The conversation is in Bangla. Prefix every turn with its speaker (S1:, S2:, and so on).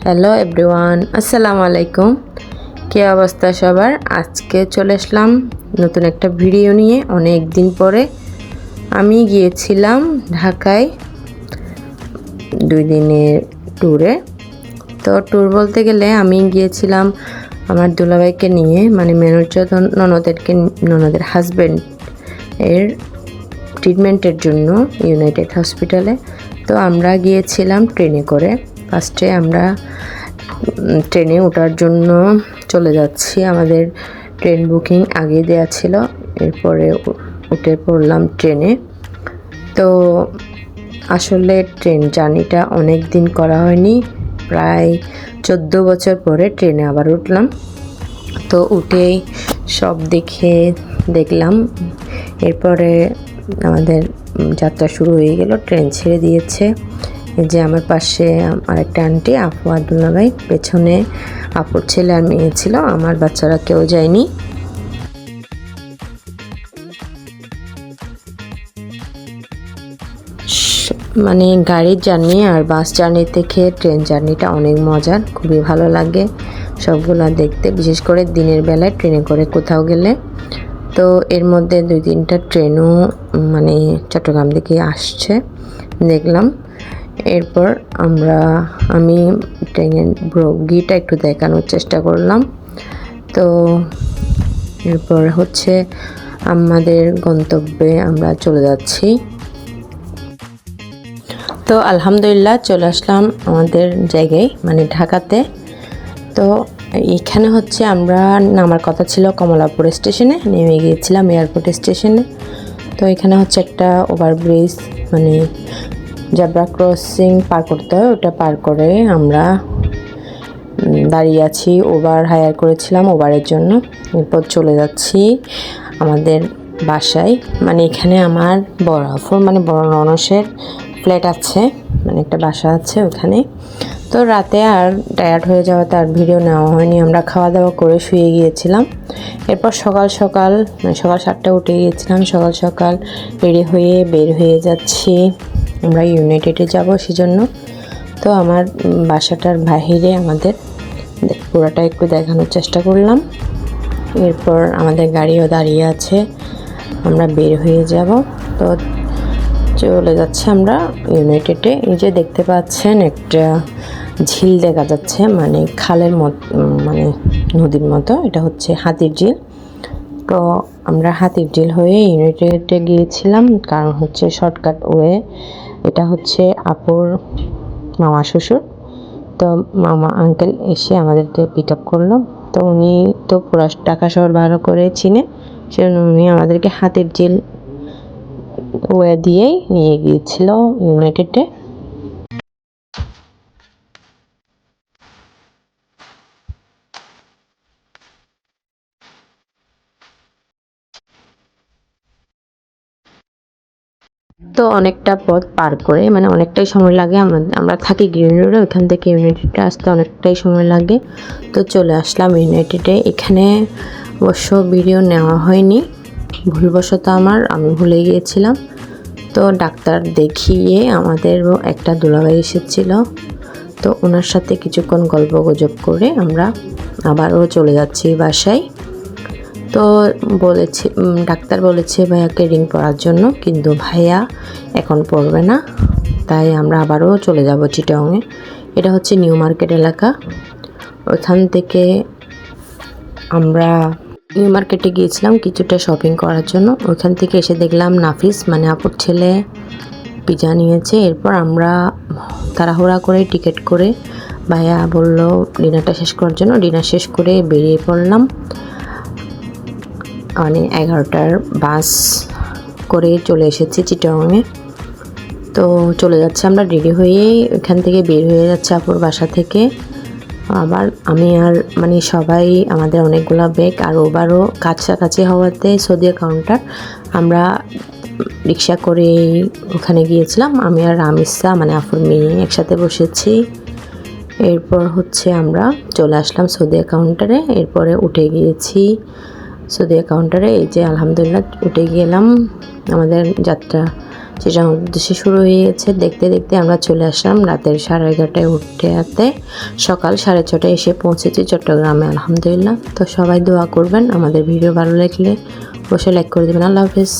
S1: হ্যালো এভরিওয়ান, আসসালামু আলাইকুম। কী অবস্থা সবার? আজকে চলে আসলাম নতুন একটা ভিডিও নিয়ে। অনেক দিন পরে আমি গিয়েছিলাম ঢাকায় 2 দিনের ট্যুরে। তো ট্যুর বলতে গেলে আমি গিয়েছিলাম আমার দুলাভাইকে নিয়ে, মানে মেনুরচর ননদের হাজব্যান্ড এর ট্রিটমেন্টের জন্য ইউনাইটেড হসপিটালে। তো আমরা গিয়েছিলাম ট্রেনে করে। ফার্স্টে আমরা ট্রেনে ওঠার জন্য চলে যাচ্ছি, আমাদের ট্রেন বুকিং আগে দেওয়া ছিল। এরপরে উঠে পড়লাম ট্রেনে। তো আসলে ট্রেন জার্নিটা অনেক দিন করা হয়নি, প্রায় 14 বছর পরে ট্রেনে আবার উঠলাম। তো উঠেই সব দেখলাম। এরপরে আমাদের যাত্রা শুরু হয়ে গেল, ট্রেন ছেড়ে দিয়েছে। এই যে আমার পাশে আরেকটা আন্টি, আপু আর দুলাভাই, পেছনে আপুর ছেলে আর মেয়ে ছিল, আমার বাচ্চারা কেউ যায়নি। মানে গাড়ির জার্নি আর বাস জার্নি থেকে ট্রেন জার্নিটা অনেক মজার, খুবই ভালো লাগে সবগুলা দেখতে, বিশেষ করে দিনের বেলায় ট্রেনে করে কোথাও গেলে। তো এর মধ্যে 2-3টা ট্রেনও মানে চট্টগ্রাম থেকে আসছে দেখলাম। এরপর আমি ট্রেনের বগিটা একটু দেখানোর চেষ্টা করলাম। তো এরপর হচ্ছে আমাদের গন্তব্যে আমরা চলে যাচ্ছি। তো আলহামদুলিল্লাহ চলে আসলাম আমাদের জায়গায়, মানে ঢাকাতে। তো এখানে হচ্ছে আমরা নামার কথা ছিল কমলাপুর স্টেশনে, নেমে গিয়েছিলাম এয়ারপোর্ট স্টেশনে। তো এখানে হচ্ছে একটা ওভারব্রিজ, মানে জেব্রা ক্রসিং পার করতে হয়, ওটা পার করে আমরা দাঁড়িয়ে আছি। ওভার হায়ার করেছিলাম ওভারের জন্য। এরপর চলে যাচ্ছি আমাদের বাসায়, মানে এখানে আমার বড় আফুর, মানে বড় ননসের ফ্ল্যাট আছে, মানে একটা বাসা আছে ওখানে। তো রাতে আর টায়ার্ড হয়ে যাওয়াতে আর ভিডিও নেওয়া হয়নি, আমরা খাওয়া দাওয়া করে শুয়ে গিয়েছিলাম। এরপর সকাল 7টায় উঠে গিয়েছিলাম। সকাল রেডি হয়ে বের হয়ে যাচ্ছি, আমরা ইউনাইটেডে যাব সেজন্য। তো আমার বাসাটার বাহিরে আমাদের পুরোটা একটু দেখানোর চেষ্টা করলাম। এরপর আমাদের গাড়িও দাঁড়িয়ে আছে, আমরা বের হয়ে যাব। তো চলে যাচ্ছে আমরা ইউনাইটেডে। এই যে দেখতে পাচ্ছেন একটা ঝিল দেখা যাচ্ছে, মানে খালের মতো, মানে নদীর মতো। এটা হচ্ছে হাতির ঝিল। তো আমরা হাতির ঝিল হয়ে ইউনাইটেডে গিয়েছিলাম, কারণ হচ্ছে শর্টকাট ওয়ে। এটা হচ্ছে আপুর মামা শ্বশুর। তো মামা আঙ্কেল এসে আমাদেরকে পিক আপ করলো। তো উনি তো পুরো ঢাকা শহর ভালো করে চিনে, সেজন্য উনি আমাদেরকে হাতির ঝিল ওয়ে দিয়েই নিয়ে গিয়েছিল ইউনাইটেডে। তো অনেকটা পথ পার করে, মানে অনেকটাই সময় লাগে। আমরা থাকি গ্রিন রোডে, ওইখান থেকে ইউনাইটেডে আসতে অনেকটাই সময় লাগে। তো চলে আসলাম ইউনাইটেডে। এখানে অবশ্য ভিডিও নেওয়া হয়নি, ভুলবশত আমি ভুলে গিয়েছিলাম। তো ডাক্তার দেখিয়ে আমাদেরও একটা দুলাভাই এসেছিল, তো ওনার সাথে কিছুক্ষণ গল্প গুজব করে আমরা আবারও চলে যাচ্ছি বাসায়। তো ডাক্তার বলেছে ভাইয়াকে রিং পরার জন্য, কিন্তু ভাইয়া এখন পরবে না। তাই আমরা আবারও চলে যাব চিটাগংয়ে। এটা হচ্ছে নিউ মার্কেট এলাকা। ওখান থেকে আমরা নিউ মার্কেটে গিয়েছিলাম কিছুটা শপিং করার জন্য। ওখান থেকে এসে দেখলাম নাফিস, মানে আপুর ছেলে, পিজা নিয়েছে। এরপর আমরা তাড়াহুড়া করে টিকিট করে, ভাইয়া বলল ডিনারটা শেষ করার জন্য, ডিনার শেষ করে বেরিয়ে পড়লাম। মানে 11টার বাস করে চলে এসেছি চিটাগংয়ে। তো চলে যাচ্ছে আমরা রেডি হয়ে, ওখান থেকে বের হয়ে যাচ্ছে আপুর বাসা থেকে। আবার আমি আর মানে সবাই, আমাদের অনেকগুলো ব্যাগ, আর ওভারও কাছাকাছি হওয়াতে সৌদিয়া কাউন্টার, আমরা রিক্সা করে ওখানে গিয়েছিলাম। আমি আর রামিসা, মানে আপুর মেয়ে, একসাথে বসেছি। এরপর হচ্ছে আমরা চলে আসলাম সৌদিয়া কাউন্টারে। এরপরে উঠে গিয়েছি সৌদিয়া কাউন্টারে। এই যে আলহামদুলিল্লাহ উঠে গেলাম, আমাদের যাত্রা চিটাগাং উদ্দেশ্যে শুরু হয়ে গেছে। দেখতে দেখতে আমরা চলে আসলাম রাতের 11:30টায় উঠতে হাতে সকাল 6:30টায় এসে পৌঁছেছি চট্টগ্রামে আলহামদুলিল্লাহ। তো সবাই দোয়া করবেন, আমাদের ভিডিও ভালো লাগলে অবশ্যই লাইক করে দেবেন। আল্লাহ হাফেজ।